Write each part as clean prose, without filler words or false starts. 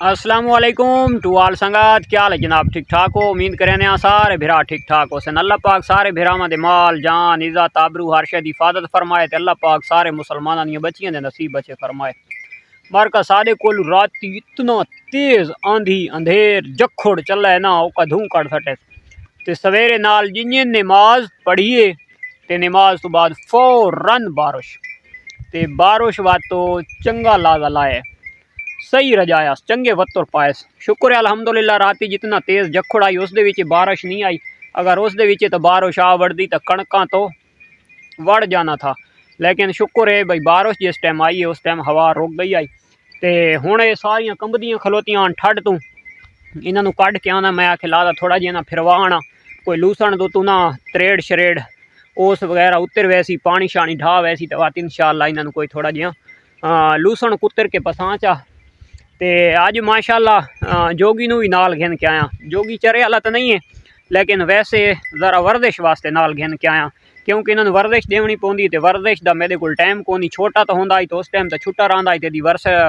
अस्सलामुअलैकुम टू आल संगत, क्या हाल है जनाब? ठीक ठाक हो? उम्मीद करें सारे भिरा ठीक ठाक हो। अल्लाह पाक सारे भिरावां दे माल जान इज़्ज़त आबरू हर शे दी हिफाजत फरमाए। तो अल्लाह पाक सारे मुसलमानां दियां बच्चियां दे नसीब बचे फरमाए। बारका सादे कोल राती इतना तेज़ आंधी अंधेर जखुड़ चला है ना, ओका धूं कड़ सटे। तो सवेरे नाल जिन्हें नमाज पढ़िए तो नमाज तो बाद फौरन बारिश, तो बारिश वातो चंगा लाजा लाए, सही रजाया, चंगे वत्तर पायस। शुक्र है अल्हम्दुलिल्लाह, राती जितना तेज़ जखुड़ आई उस बारिश नहीं आई। अगर उस तो बारिश आ वड़ती तो कणकां तो वड़ जाना था। लेकिन शुक्र है भाई बारिश जिस टाइम आई है उस टाइम हवा रुक गई आई। तो हुण ये सारियां कंबदियां खलोतियां ठंड तू, इन्हों कढ़ के आना। मैं आखे ला थोड़ा जिहा ना फिरवा आना, कोई लूसण दो तू ना तरेड़ शरेड़ ओस वगैरह उतर वैसी पानी शानी ढा वैसी तो बात इंशाअल्लाह इन्हों कोई थोड़ा जिहा लूसण कुतर के पसा चा। तो अज माशाअल्लाह जोगी नू भी नाल घिन के आया। जोगी चरे वाला तो नहीं है, लेकिन वैसे ज़रा वर्जिश वास्ते नाल घिन के आया, क्योंकि इन्होंने वर्जिश देनी पौंदी। तो वर्जिश का मेरे को टाइम को नहीं, छोटा तो होंदा तो उस टाइम तो छुट्टा रहा तो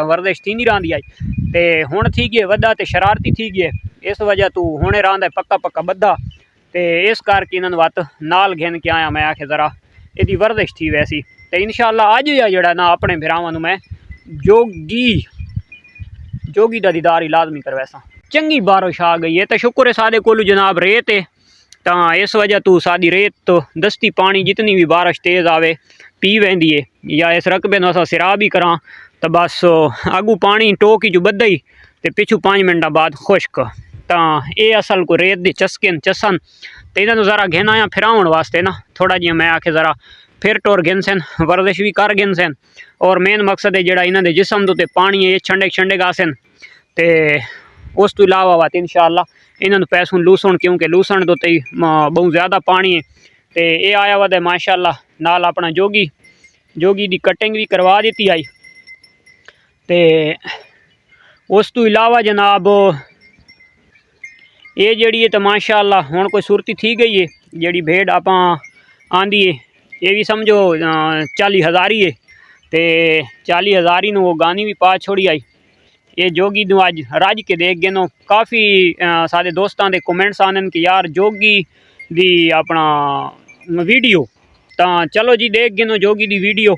वर्जिश थी नहीं रही आई। तो हुण थी गए वड्डा तो शरारती थी गए, इस वजह तू हुणे रहा पक्का पक्का बद्धा। तो इस करके इन्होंने वत नाल घिन के आया। मैं आखे ज़रा यदी वर्जिश थी वैसी। तो इंशाअल्लाह अज जड़ा ना अपने भिरावां नू मैं जोगी का दीदार ही लाजमी करवैसा। चंगी बारिश आ गई है तो शुक्र है सादे कोलू जनाब रेत है, तो इस वजह तू सादी रेत तो दस्ती पानी जितनी भी बारिश तेज़ आवे पी वेंदी है। या इस रकबे अस सिरा भी करा तो बस अगू पानी टोकी जो बद्दा ही तो पिछू 5 मिनटा बाद खुश्क। तो ये असल को रेत के चसन तो इन्होंने ज़रा घिन आया फिराउन वास्ते ना, थोड़ा जिहा मैं आखे ज़रा फिर टोर गिन सन, वर्जिश भी कर गिन सन। और मेन मकसद है जोड़ा इन्होंने जिसम तो पानी है छंडे छंडे गासन। तो उस तो इलावा बात इंशाअल्लाह इन्होंने पैसों लूसण, क्योंकि लूसण तो बहुत ज़्यादा पानी है। तो ये आया वह है माशाअल्लाह नाल अपना जोगी की कटिंग भी करवा दी आई। तो उस तो इलावा जनाब ये जड़ी है तो माशाअल्लाह हुण कोई सुरती थी गई है। जी भेड़ आप आंदी है ये भी समझो 40,000 ही है। तो 40,000 वो गानी भी पा छोड़ी आई। ये जोगी नू अज रज के देख गए नो, काफ़ी सारे दोस्तों के कमेंट्स आने कि यार जोगी दी अपना वीडियो, तो चलो जी देख गए नो जोगी दी वीडियो,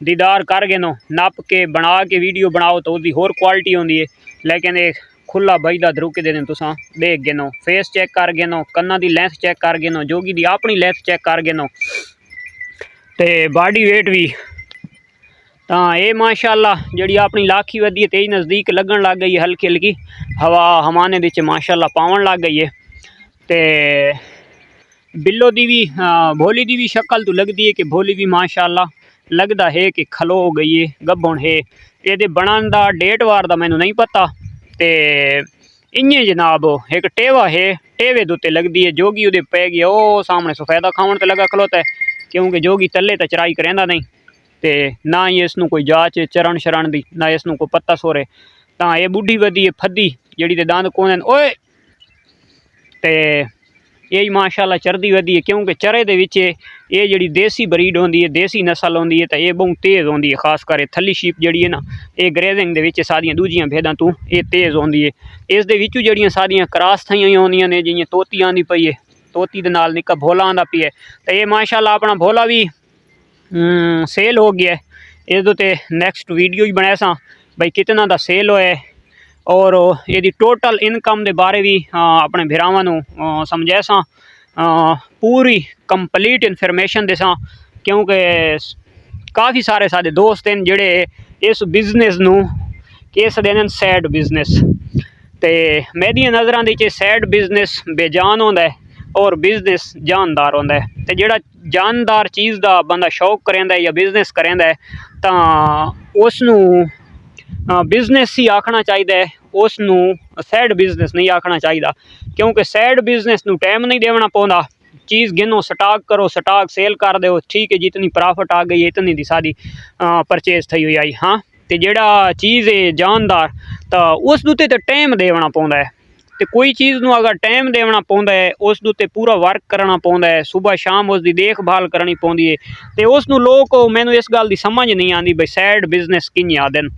दीदार कर गए नो, नप के बना के वीडियो बनाओ तो उसकी होर क्वालिटी होंगी है। लेकिन एक खुला बजदा धरुके दे तुसा देख गए नो, फेस चेक कर गए नो, कन्ना की लेंथ चेक कर गए नो, जोगी की अपनी लेंथ चेक कर गए नो, तो बॉडी वेट भी। तो ये माशाअल्लाह जी अपनी लाखी वधी है तेज नज़दीक लगन लग गई है, हल्की हल्की हवा हमाने बिच माशाअल्लाह पावन लग गई है। तो बिल्लो दी भी भोली दी भी शक्ल तो लगती है कि भोली भी माशाअल्लाह लगता है कि खलो हो गई है, गब्बन है। ये बनन का डेट वार का मैनू नहीं पता। तो इं जनाब एक टेवा है, टेवे दुते लगती है, जोगी उदे पै गया वो सामने सफेदा खावन तो लगा खलोता है, क्योंकि जोगी तले तो चराई करेंदा नहीं। तो ना ही इसनों कोई जाच चरण शरण दी, ना इसनों कोई पत्ता सोरे। तो ये बुढ़ी वधी है फद्दी जी दंद कौन ओए। तो यही माशाअल्लाह चरदी वधी है, क्योंकि चरे दे विच ये जी देसी ब्रीड होंदी है, देसी नस्ल होंदी है, तो ये बहुत तेज़ होंदी है। खास कर थली शीप जी है ना, ये ग्रेजिंग दे विच सारियां दूजियां भेदां तू ये तेज़ होंदी है। इस दे विचों जड़ियां सारियां क्रॉस थई होंदियां ने, जियां तोती आंदी पई है, तोती दे नाल निक्का भोला आंदा पई है। तो ये माशाअल्लाह अपना भोला भी सेल हो गया है। इस ते नैक्सट वीडियो ही बनाया सा भाई कितना दा सेल होए, और ये टोटल इनकम के बारे भी अपने भिरावां नू समझाया सा, पूरी कंप्लीट इन्फॉर्मेशन देसा। क्योंकि काफ़ी सारे सारे दोस्त हैं जोड़े इस बिजनेस नू केस देने सैड बिजनेस। तो मेरी नज़रों के सैड बिजनेस बेजान होंदा है और बिजनेस जानदार होंदा है। तो जोड़ा जानदार चीज़ का बंदा शौक करेंदा है या बिजनेस करेंदा है तो उसनू बिजनेस ही आखना चाहिए, उसनू सैड बिजनेस नहीं आखना चाहिए। क्योंकि सैड बिजनेस नू टाइम नहीं देना पौंदा। चीज़ गिनो, स्टॉक करो, स्टॉक सेल कर दो, ठीक है, जितनी प्रॉफिट आ गई इतनी दी सारी परचेज थी हुई आई। हाँ, तो जोड़ा चीज़ है जानदार तो उस दुते तो टाइम देना पौंदा है। तो कोई चीज़ नू अगर टाइम देना पौंदा है, उस दुते पूरा वर्क करना पौंदा है, सुबह शाम उसकी देखभाल करनी पौंदी है। तो उसनू लोग मैनू इस गल की समझ नहीं आती भाई सैड बिजनेस किं आदन।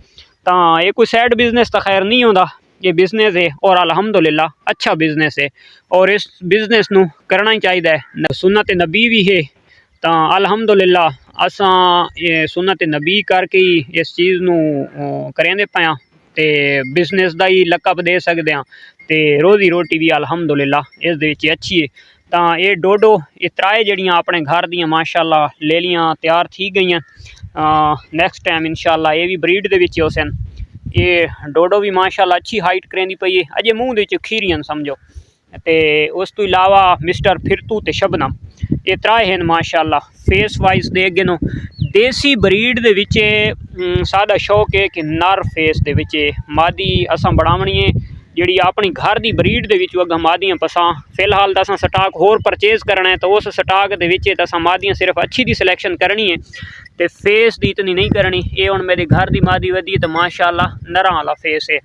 तो ये कोई सैड बिजनेस तो खैर नहीं होंदा। ये बिजनेस है और अल्हम्दुलिल्लाह अच्छा बिजनेस है और इस बिजनेस नू करना ही चाहिए। सुन्नत नबी भी है तो अल्हम्दुलिल्लाह असां ये सुन्नत नबी करके ही इस चीज़ नू करेंदे पाया ते बिजनेस का ही लकब दे सकते हैं। तो रोज़ी रोटी भी अल्हम्दुलिल्लाह इस दे विच अच्छी है। तो ये डोडो ये त्राए जड़ियाँ अपने घर दियाँ माशाअल्लाह ले लियाँ तैयार थी गई। नैक्सट टाइम इंशाअल्लाह ये भी ब्रीड दे विच होसन। ये डोडो भी माशाअल्लाह अच्छी हाइट करेंदी पई है, अजे मूँह दे विच खीरियन समझो। ते उस तो इलावा मिस्टर फिरतू ते शबनम ये त्राए हैं माशाअल्लाह। फेस वाइज दे अगे नो देसी ब्रीड दे विच सादा शौक है कि नर फेस दे विच मादी असां बढ़ावनी है जिहड़ी अपनी घर दी ब्रीड दे विच अगर मादियां पसां फिलहाल तो असां स्टाक होर परचेज करना है तो उस स्टाक दे विच तो असां मादियां सिर्फ अच्छी दी सिलेक्शन करनी है तो फेस दी इतनी नहीं करनी। ये हुण मेरे घर दी मादी वधी तो माशाअल्लाह नरां वाला फेस है।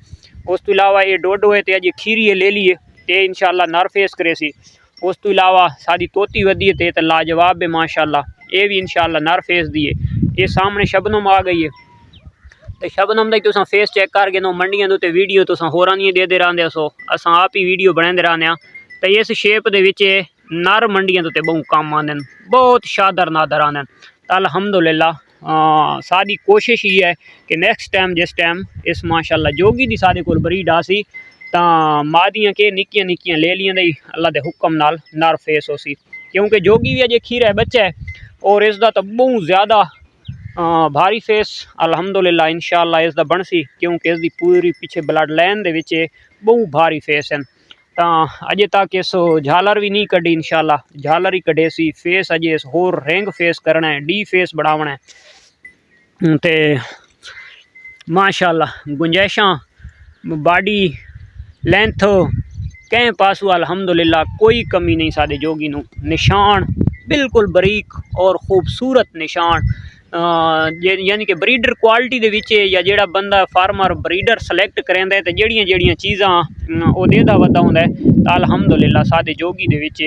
उस तो इलावा ये डोडो है तो अजे खीरी ले ली है तो इंशाअल्लाह नर फेस करे सी। उस तो इलावा साडी तोती वधी है तो लाजवाब है माशाअल्लाह, ये भी इंशाअल्लाह नर फेस दी है। ये सामने शबनम आ गई है तो शबनम का तुम फेस चेक करके नो मंडियों उत्ते वीडियो तुम होरां दी देते रहंदे सो असां आप ही वीडियो बनाते रहने। तो इस शेप दे विच नर मंडियों उत्ते बहु कम आंदे, बहुत शादर नादर आंदे। तो अल्हम्दुलिल्लाह साडी कोशिश ही है कि नैक्सट टाइम जिस टाइम इस माशाअल्लाह जोगी दी साडे कोल ब्रीड आसी तो मादियां के निक्कियां निक्कियां ले लियां दी अल्लाह दे हुक्म नाल नर फेस होसी, क्योंकि जोगी भी अजे खीरा है बच्चा है और इसका तो बहुत ज़्यादा भारी फेस अल्हम्दुलिल्लाह इंशाअल्लाह इसका बनसी, क्योंकि इसकी पूरी पीछे ब्लड लाइन दे विच बहुत भारी फेस हैं। तो अजे तक इस झालर भी नहीं कढ़ी, इंशाअल्लाह झालर ही कढ़े सी। फेस अजे इस होर रेंग फेस करना है, डी फेस बढ़ावना है। तो माशाअल्लाह गुंजाइशां बॉडी लेंथ कहीं पासू अल्हम्दुलिल्लाह कोई कमी नहीं साडे जोगी नू। निशान बिल्कुल बरीक और खूबसूरत निशान, यानी कि ब्रीडर क्वालिटी दे विच या जेड़ा बंदा फार्मर ब्रीडर सलैक्ट करेंदा है तो जड़ियाँ जड़ियाँ चीज़ां वो देदा वदा हुंदा है तो अल्हम्दुलिल्लाह साडे जोगी दे विच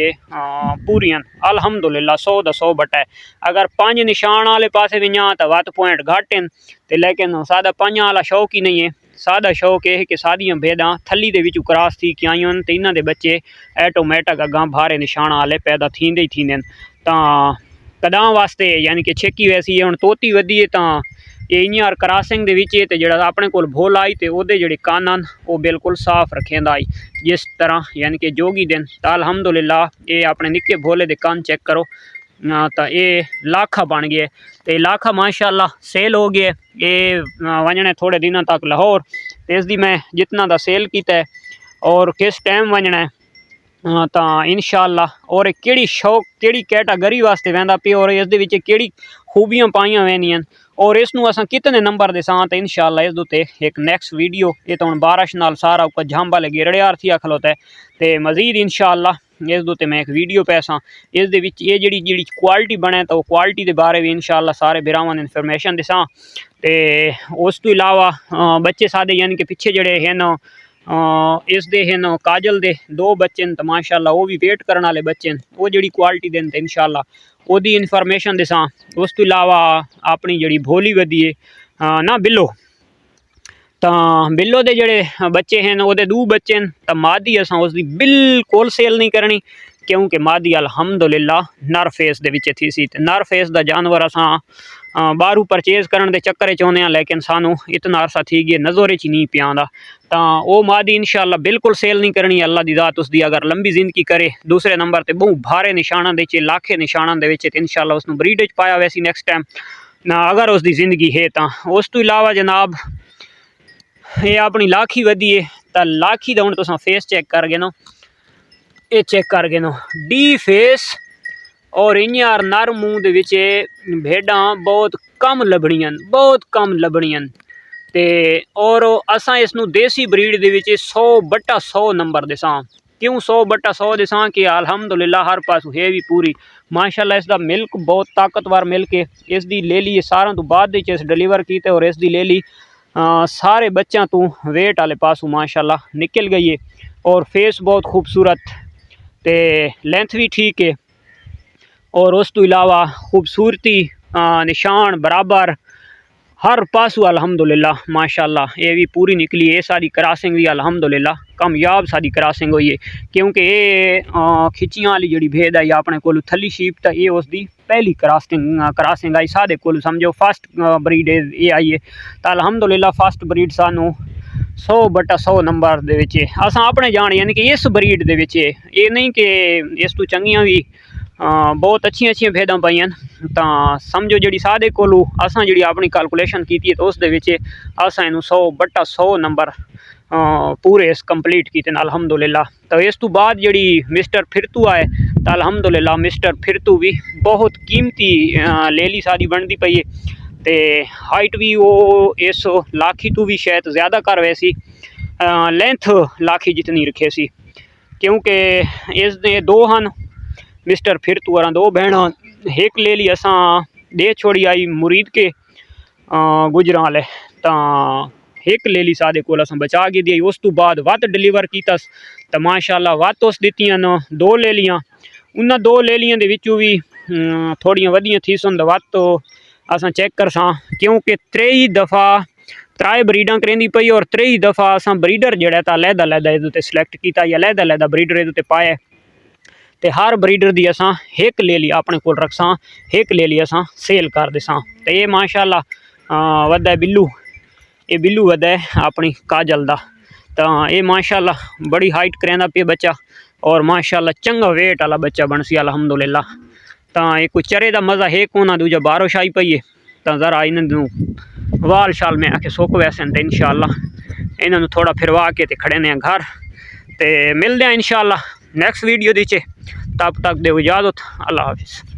पूरियां अल्हम्दुलिल्लाह 100 दा 100 बटा है। अगर 5 निशान वाले पासे भी जां तो 7 पॉइंट घट हैं तो लेकिन सादा 5 वाला शौक ही नहीं है। सादा शौक यह है कि सादियां भेडां थली दे विच क्रॉस थी के आईयां तो इन्हां दे बच्चे ऐटोमैटिक अगां भारे निशान वाले पैदा थींदे ही थींदे तो कदां वास्ते यानी कि छेकी वैसी है। हुण तोती वधी है तो ये इं क्रॉसिंग दे विच ते जिहड़ा अपने कोल भुल आई तो ओहदे जिहड़े कन्न न वो बिल्कुल साफ रखेंदा आई जिस तरह यानी कि जोगी दिन तो अल्हम्दुलिल्लाह ये अपने निक्के भोले दे कन्न चेक करो तो ये लाखा बन गए तो लाखा माशाअल्लाह सेल हो गया। ये वजने थोड़े दिनों तक लाहौर तो इसकी मैं जितना दा सेल किया है और किस टाइम वजना है तो इंशाअल्लाह और केड़ी शौक केड़ी कैटागरी वास्ते वहदा पे और इस दे विच केड़ी खूबियां पाइयां वहदियां और इसनू असां कितने नंबर दे सां तो इंशाअल्लाह इस दे एक नैक्सट वीडियो ये तो हुण बारिश नाल सारा ऊपर झांबा लगे रड़ियार थी खलोता है तो मजीद इंशाअल्लाह इस दे मैं एक वीडियो पैसा इस दे विच ये जिहड़ी क्वालिटी बने तो क्वालिटी के बारे भी इंशाअल्लाह सारे बिरावां ने इन्फॉर्मेशन दिसां। तो उस तो इलावा बच्चे सादे यानी कि पिछे जड़े हैं इस दे हैं काजल दे 2 बच्चे तो माशाअल्लाह वो भी वेट करने वाले बच्चे वो जी क्वालिटी देन तो इंशाअल्लाह ओदी इन्फॉर्मेशन दिसां। उस तो इलावा अपनी जी भोली वधी है ना बिल्लो तो बिल्लो दे जड़े बच्चे हैं वो 2 बच्चे हैं तो मादी असां उसकी बिल्कुल सेल नहीं करनी, क्योंकि मादी अल्हम्दुलिल्लाह नर फेस दे विच थी सी। नर फेस दा जानवर असां बाहरों परचेज करने के चक्कर चाहते हैं लेकिन सानू इतना अरसा थी गया नज़र च नहीं पिया तो वो मादी इंशाअल्लाह बिल्कुल सेल नहीं करनी। अल्लाह की ज़ात उसकी अगर लंबी जिंदगी करे। दूसरे नंबर पर बहुत भारे निशाना दे लाखे निशाना दे इंशाअल्लाह उसनू ब्रीड च पाया वैसी नैक्सट टाइम ना अगर उसकी जिंदगी है तो। उस तो इलावा जनाब ये अपनी लाखी वधी है तो लाखी का हुण तुसां फेस चेक कर गए नो, ये चेक कर गए नो डी फेस और इं नर मूँह दे विच भेडां बहुत कम लभणियां बहुत कम लभणियां ते और असां इसनू देसी ब्रीड दे विच 100/100 नंबर देसां। क्यों 100/100 देसां कि अल्हम्दुलिल्लाह हर पासों है भी पूरी माशाअल्लाह। इसका मिल्क बहुत ताकतवर मिल्क है। इसकी लेली सारा तो बाद इस डिलीवर किए और इसकी लेली सारे बच्चों तो वेट वाले पासों माशाअल्लाह निकल गई है और फेस बहुत खूबसूरत ते लेंथ भी ठीक है और उस तो इलावा खूबसूरती निशान बराबर हर पासू अल्हम्दुलिल्लाह माशाल्लाह ये भी पूरी निकली। ये सारी क्रॉसिंग भी अल्हम्दुलिल्लाह कामयाब सारी क्रॉसिंग हुई है, क्योंकि ये खिच्चियां वाली जी भेद आई अपने को थली शीप तो ये उसकी पहली क्रॉसिंग आई। साढ़े को समझो फस्ट ब्रीड ये आई है। तो अल्हम्दुलिल्लाह फस्ट ब्रीड सानू 100/100 नंबर दे असां अपने जान, यानी कि इस ब्रीड दे ये नहीं कि इस तो चंगियां भी बहुत अच्छी भेदा पाइयां। तो समझो जी साढ़े को असां जी अपनी कैलकुलेशन की तो उस असां इनू 100/100 नंबर पूरे इस कंप्लीट किए अल्हम्दुलिल्लाह। तो इस तो बाद जी मिस्टर फिरतू आए तो अल्हम्दुलिल्लाह मिस्टर फिरतू भी बहुत कीमती लेली सारी बनती पई है। तो हाइट भी वो इस लाखी तो भी शायद ज़्यादा कर वैसी, लेंथ लाखी जितनी रखे सी, क्योंकि इस दे दो हन मिस्टर फिरतू और दो बहन। एक ले ली असा दे छोड़ी आई मुरीद के गुजरां वाले, तो एक ले ली सादे को अस बचा के दी। उस तो बाद वत डिलीवर कीतस तो माशाल्लाह वत उस दित्तियां न 2 ले लियां। उन्होंने 2 ले लियां दे विचों भी थोड़ियां वधियां थी सन। वत तो असा चेक कर सा, क्योंकि 3 दफ़ा 3 ब्रीडां करेंदी पई और 3 दफ़ा असा ब्रीडर जड़ा था अलहदा ये सिलेक्ट किया या अलहदा ब्रीडर ये पाए। तो हर ब्रीडर की असा एक ले ली अपने को रखसा, एक ले ली असा सेल कर देसा। तो ये माशाल्लाह वदा बिल्लू, ये बिल्लू वदा है अपनी काजल दा। तो ये माशाल्लाह बड़ी हाइट करेंदा पे बच्चा और माशाल्लाह चंगा वेट वाला बच्चा बन सी अल्हम्दुलिल्लाह। तो ये कोई चरे का मज़ा है कोना, दूजा बारिश आई पई है तो जरा इन्होंने वाल शाल में आके सुक वैसे तो इंशाल्लाह इन्होंने थोड़ा फिरवा के खड़े ने घर। तो मिलते हैं इंशाल्लाह नेक्स्ट वीडियो दीचे। तब तक दे इजाज़त, अल्लाह हाफिज़।